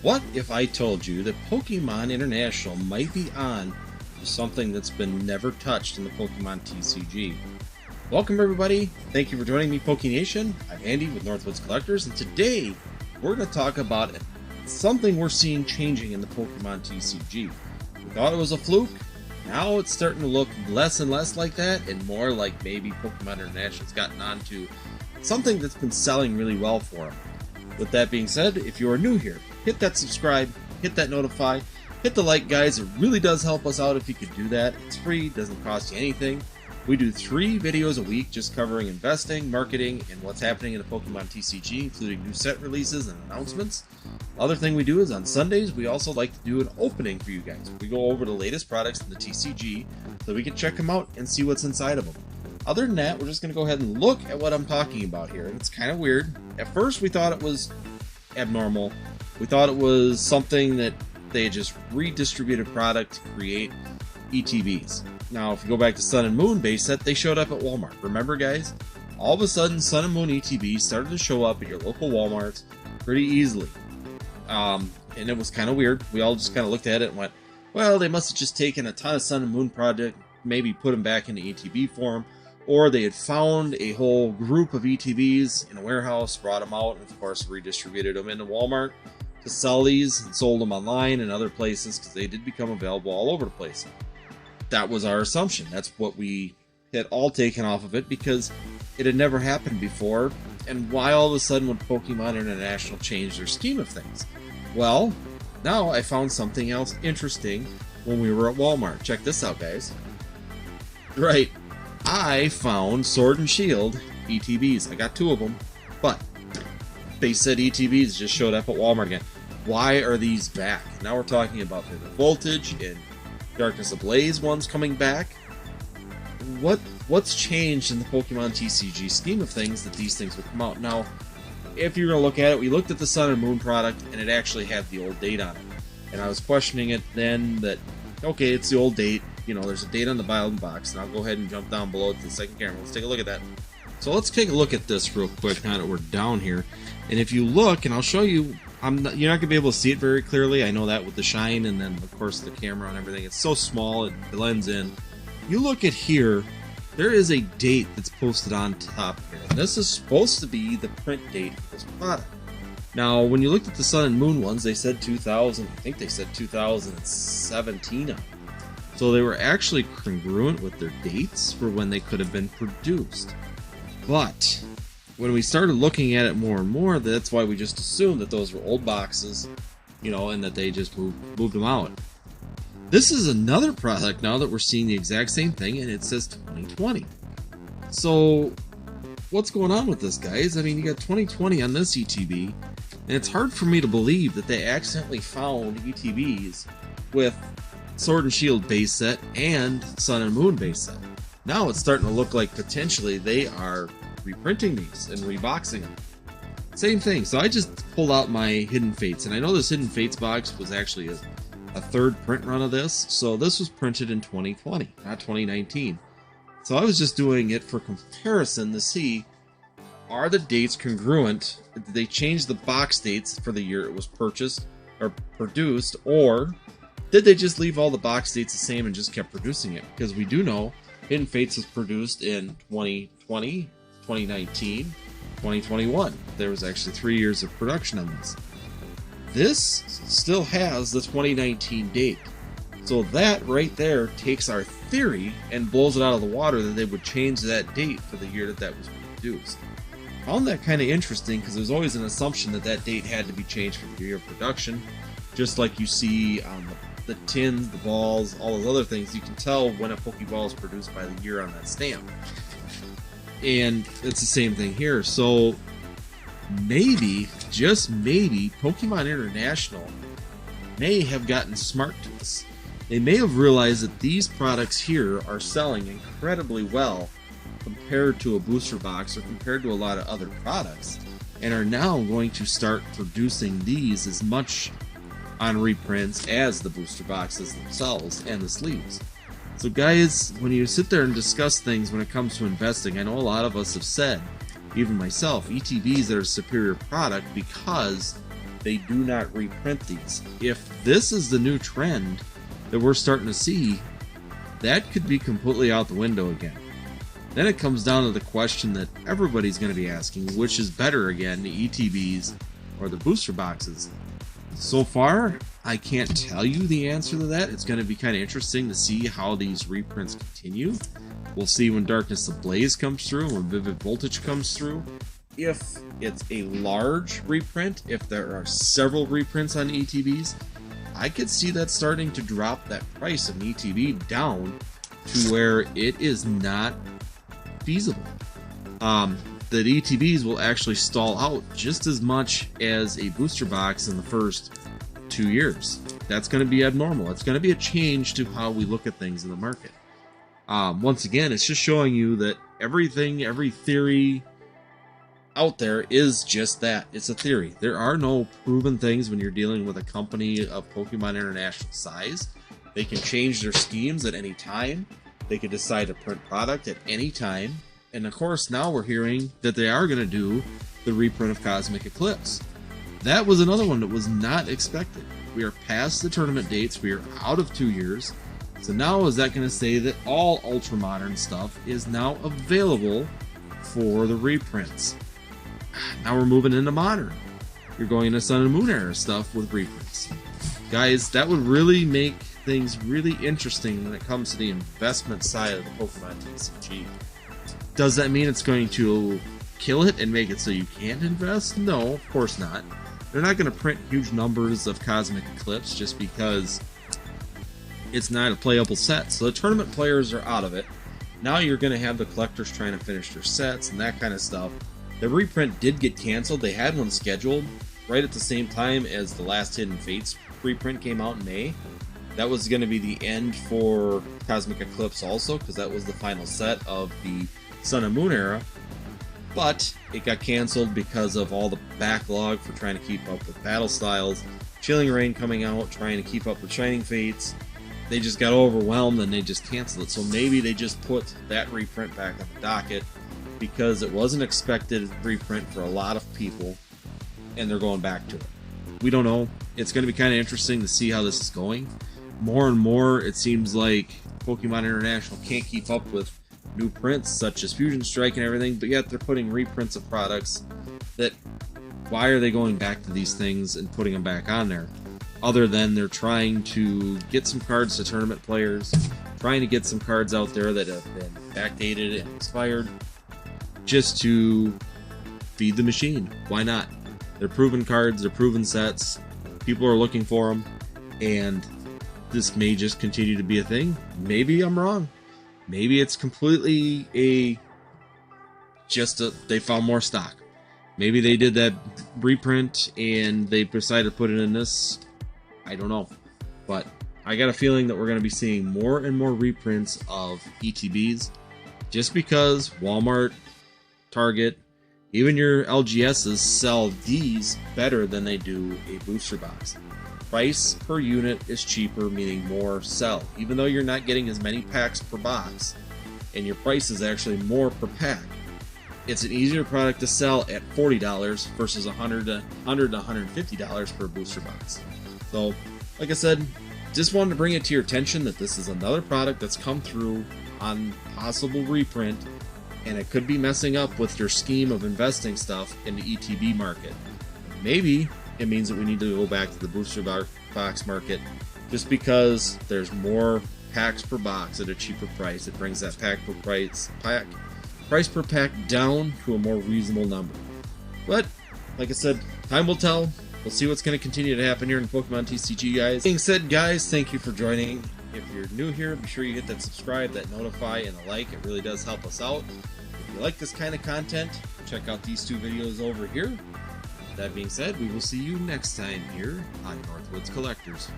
What if I told you that Pokemon International might be on to something that's been never touched in the Pokemon TCG? Welcome everybody, thank you for joining me, PokeNation. I'm Andy with Northwoods Collectors, and today we're going to talk about something we're seeing changing in the Pokemon TCG. We thought it was a fluke, now it's starting to look less and less like that, and more like maybe Pokemon International's gotten onto something that's been selling really well for them. With that being said, if you are new here, hit that subscribe, hit that notify, hit the like, guys. It really does help us out if you could do that. It's free, doesn't cost you anything. We do 3 videos a week just covering investing, marketing, and what's happening in the Pokemon TCG, including new set releases and announcements. The other thing we do is on Sundays, we also like to do an opening for you guys. We go over the latest products in the TCG so we can check them out and see what's inside of them. Other than that, we're just going to go ahead and look at what I'm talking about here. And it's kind of weird. At first, we thought it was abnormal. We thought it was something that they just redistributed product to create ETBs. Now, if you go back to Sun and Moon base set, they showed up at Walmart. Remember, guys? All of a sudden, Sun and Moon ETB started to show up at your local Walmarts pretty easily. And it was kind of weird. We all just kind of looked at it and went, well, they must have just taken a ton of Sun and Moon project, maybe put them back into ETB form, or they had found a whole group of ETBs in a warehouse, brought them out, and of course redistributed them into Walmart to sell these and sold them online and other places because they did become available all over the place. That was our assumption. That's what we had all taken off of it because it had never happened before. And why all of a sudden would Pokemon International change their scheme of things? Well, now I found something else interesting when we were at Walmart. Check this out, guys. Right. I found Sword and Shield ETBs. I got 2 of them, but they said ETBs just showed up at Walmart again. Why are these back? Now we're talking about the Voltage and Darkness Ablaze ones coming back. What's changed in the Pokemon TCG scheme of things that these things would come out? Now, if you're going to look at it, we looked at the Sun and Moon product, and it actually had the old date on it. And I was questioning it then that, okay, it's the old date. You know, there's a date on the bottom box, and I'll go ahead and jump down below to the second camera. Let's take a look at that. So let's take a look at this real quick now that we're down here. And if you look, and I'll show you, you're not going to be able to see it very clearly. I know that with the shine, and then, of course, the camera and everything. It's so small, it blends in. You look at here, there is a date that's posted on top here. And this is supposed to be the print date for this product. Now, when you looked at the Sun and Moon ones, they said 2000, I think they said 2017 on it. So they were actually congruent with their dates for when they could have been produced. But when we started looking at it more and more, that's why we just assumed that those were old boxes, you know, and that they just moved them out. This is another product now that we're seeing the exact same thing, and it says 2020. So what's going on with this, guys? I mean, you got 2020 on this ETB, and it's hard for me to believe that they accidentally found ETBs with Sword and Shield base set and Sun and Moon base set. Now it's starting to look like potentially they are reprinting these and reboxing them. Same thing. So I just pulled out my Hidden Fates, and I know this Hidden Fates box was actually a 3rd print run of this. So this was printed in 2020, not 2019. So I was just doing it for comparison to see, are the dates congruent? Did they change the box dates for the year it was purchased or produced, or did they just leave all the box dates the same and just kept producing it? Because we do know Hidden Fates was produced in 2020, 2019, 2021. There was actually 3 years of production on this. This still has the 2019 date. So that right there takes our theory and blows it out of the water that they would change that date for the year that was produced. I found that kind of interesting because there's always an assumption that that date had to be changed for the year of production. Just like you see on the tins, the balls, all those other things, you can tell when a Pokeball is produced by the year on that stamp. And it's the same thing here. So maybe, just maybe, Pokemon International may have gotten smart to this. They may have realized that these products here are selling incredibly well compared to a booster box or compared to a lot of other products, and are now going to start producing these as much on reprints as the booster boxes themselves and the sleeves. So guys, when you sit there and discuss things when it comes to investing, I know a lot of us have said, even myself, ETBs are a superior product because they do not reprint these. If this is the new trend that we're starting to see, that could be completely out the window again. Then it comes down to the question that everybody's going to be asking, which is better again, the ETBs or the booster boxes? So far, I can't tell you the answer to that. It's going to be kind of interesting to see how these reprints continue. We'll see when Darkness Ablaze comes through, when Vivid Voltage comes through. If it's a large reprint, if there are several reprints on ETBs, I could see that starting to drop that price of an ETB down to where it is not feasible. The ETBs will actually stall out just as much as a booster box in the first 2 years. That's going to be abnormal. It's going to be a change to how we look at things in the market. Once again, it's just showing you that everything, every theory out there is just that. It's a theory. There are no proven things when you're dealing with a company of Pokemon International size. They can change their schemes at any time. They can decide to print product at any time. And of course, now we're hearing that they are going to do the reprint of Cosmic Eclipse. That was another one that was not expected. We are past the tournament dates. We are out of 2 years. So now is that going to say that all Ultra Modern stuff is now available for the reprints? Now we're moving into Modern. You're going into Sun and Moon era stuff with reprints. Guys, that would really make things really interesting when it comes to the investment side of the Pokemon TCG. Does that mean it's going to kill it and make it so you can't invest? No, of course not. They're not going to print huge numbers of Cosmic Eclipse just because it's not a playable set. So the tournament players are out of it. Now you're going to have the collectors trying to finish their sets and that kind of stuff. The reprint did get canceled. They had one scheduled right at the same time as the last Hidden Fates reprint came out in May. That was going to be the end for Cosmic Eclipse also, because that was the final set of the Sun and Moon era. But it got canceled because of all the backlog for trying to keep up with battle styles. Chilling Reign coming out, trying to keep up with Shining Fates. They just got overwhelmed and they just canceled it. So maybe they just put that reprint back on the docket because it was an expected reprint for a lot of people and they're going back to it. We don't know. It's going to be kind of interesting to see how this is going. More and more, it seems like Pokemon International can't keep up with new prints such as Fusion Strike and everything, but yet they're putting reprints of products that, why are they going back to these things and putting them back on there? Other than they're trying to get some cards to tournament players, trying to get some cards out there that have been backdated and expired, just to feed the machine. Why not? They're proven cards, they're proven sets, people are looking for them, and this may just continue to be a thing. Maybe I'm wrong. Maybe it's completely they found more stock. Maybe they did that reprint and they decided to put it in this. I don't know. But I got a feeling that we're going to be seeing more and more reprints of ETBs just because Walmart, Target, even your LGSs sell these better than they do a booster box. Price per unit is cheaper, meaning more sell. Even though you're not getting as many packs per box, and your price is actually more per pack, it's an easier product to sell at $40 versus $100 to $150 per booster box. So, like I said, just wanted to bring it to your attention that this is another product that's come through on possible reprint, and it could be messing up with your scheme of investing stuff in the ETB market. Maybe it means that we need to go back to the booster box market just because there's more packs per box at a cheaper price. It brings that price per pack down to a more reasonable number. But like I said, time will tell. We'll see what's going to continue to happen here in Pokemon TCG, guys. Being said, guys, thank you for joining. If you're new here, be sure you hit that subscribe, that notify, and the like. It really does help us out. If you like this kind of content, check out these two videos over here. That being said, we will see you next time here on Northwoods Collectors.